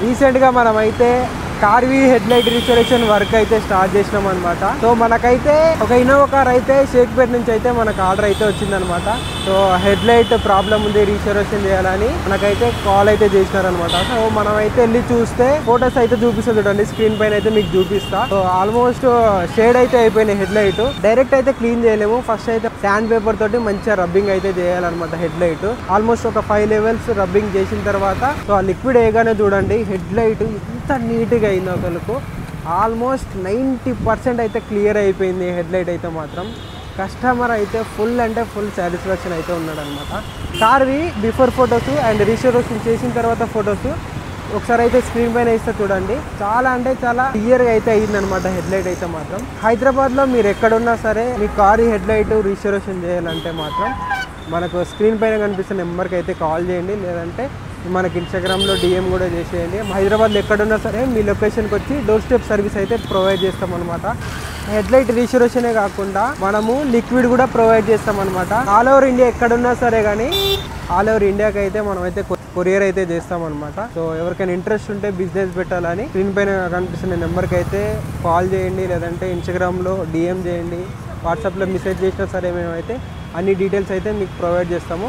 రీసెంట్గా మనమైతే Karvy head light restoration work అయితే స్టార్ట్ చేసినాం అనమాట. సో మనకైతే ఒక ఇన్నోవా కార్ అయితే షేక్పేట్ నుంచి అయితే మనకు ఆర్డర్ అయితే వచ్చిందనమాట. సో హెడ్ లైట్ ప్రాబ్లం ఉంది, రిస్టోరేషన్ చేయాలని మనకైతే కాల్ అయితే చేసినారనమాట. సో మనం అయితే వెళ్ళి చూస్తే ఫొటోస్ అయితే చూపిస్తా చూడండి, స్క్రీన్ పైన అయితే మీకు చూపిస్తా. సో ఆల్మోస్ట్ షేడ్ అయితే అయిపోయినాయి హెడ్ లైట్. డైరెక్ట్ అయితే క్లీన్ చేయలేము, ఫస్ట్ అయితే శాండ్ పేపర్ తోటి మంచిగా రబ్బింగ్ అయితే చేయాలన్నమాట హెడ్ లైట్. ఆల్మోస్ట్ ఒక 5 లెవెల్స్ రబ్బింగ్ చేసిన తర్వాత సో ఆ లిక్విడ్ వేయగానే చూడండి హెడ్ లైట్ ఇంత నీట్గా అయింది. అసలుకు ఆల్మోస్ట్ 90% అయితే క్లియర్ అయిపోయింది హెడ్ లైట్ అయితే. మాత్రం కస్టమర్ అయితే ఫుల్ అంటే ఫుల్ సాటిస్ఫాక్షన్ అయితే ఉన్నాడు అనమాట. Karvy before photos and restoration చేసిన తర్వాత ఫొటోస్ ఒకసారి అయితే స్క్రీన్ పైన ఇస్తే చూడండి. చాలా అంటే చాలా క్లియర్గా అయితే అయిందనమాట హెడ్ లైట్ అయితే. మాత్రం హైదరాబాద్లో మీరు ఎక్కడున్నా సరే మీ కారు హెడ్ లైట్ రిస్టోరేషన్ చేయాలంటే మాత్రం మనకు స్క్రీన్ పైన కనిపిస్తున్న నెంబర్కి అయితే కాల్ చేయండి, లేదంటే మనకి ఇన్స్టాగ్రామ్లో డిఎం కూడా చేసేయండి. హైదరాబాద్లో ఎక్కడున్నా సరే మీ లొకేషన్కి వచ్చి డోర్ స్టెప్ సర్వీస్ అయితే ప్రొవైడ్ చేస్తాం అనమాట. హెడ్ లైట్ రిస్టోరేషనే కాకుండా మనము లిక్విడ్ కూడా ప్రొవైడ్ చేస్తాం అనమాట. ఆల్ ఓవర్ ఇండియా ఎక్కడున్నా సరే కానీ ఆల్ ఓవర్ ఇండియాకి అయితే మనం అయితే కొరియర్ అయితే చేస్తాం అనమాట. సో ఎవరికైనా ఇంట్రెస్ట్ ఉంటే బిజినెస్ పెట్టాలని స్క్రీన్ పైన కనిపిస్తున్న నెంబర్కి అయితే కాల్ చేయండి, లేదంటే ఇన్స్టాగ్రామ్లో డిఎం చేయండి, వాట్సాప్లో మెసేజ్ చేసినా సరే మేమైతే అన్ని డీటెయిల్స్ అయితే మీకు ప్రొవైడ్ చేస్తాము.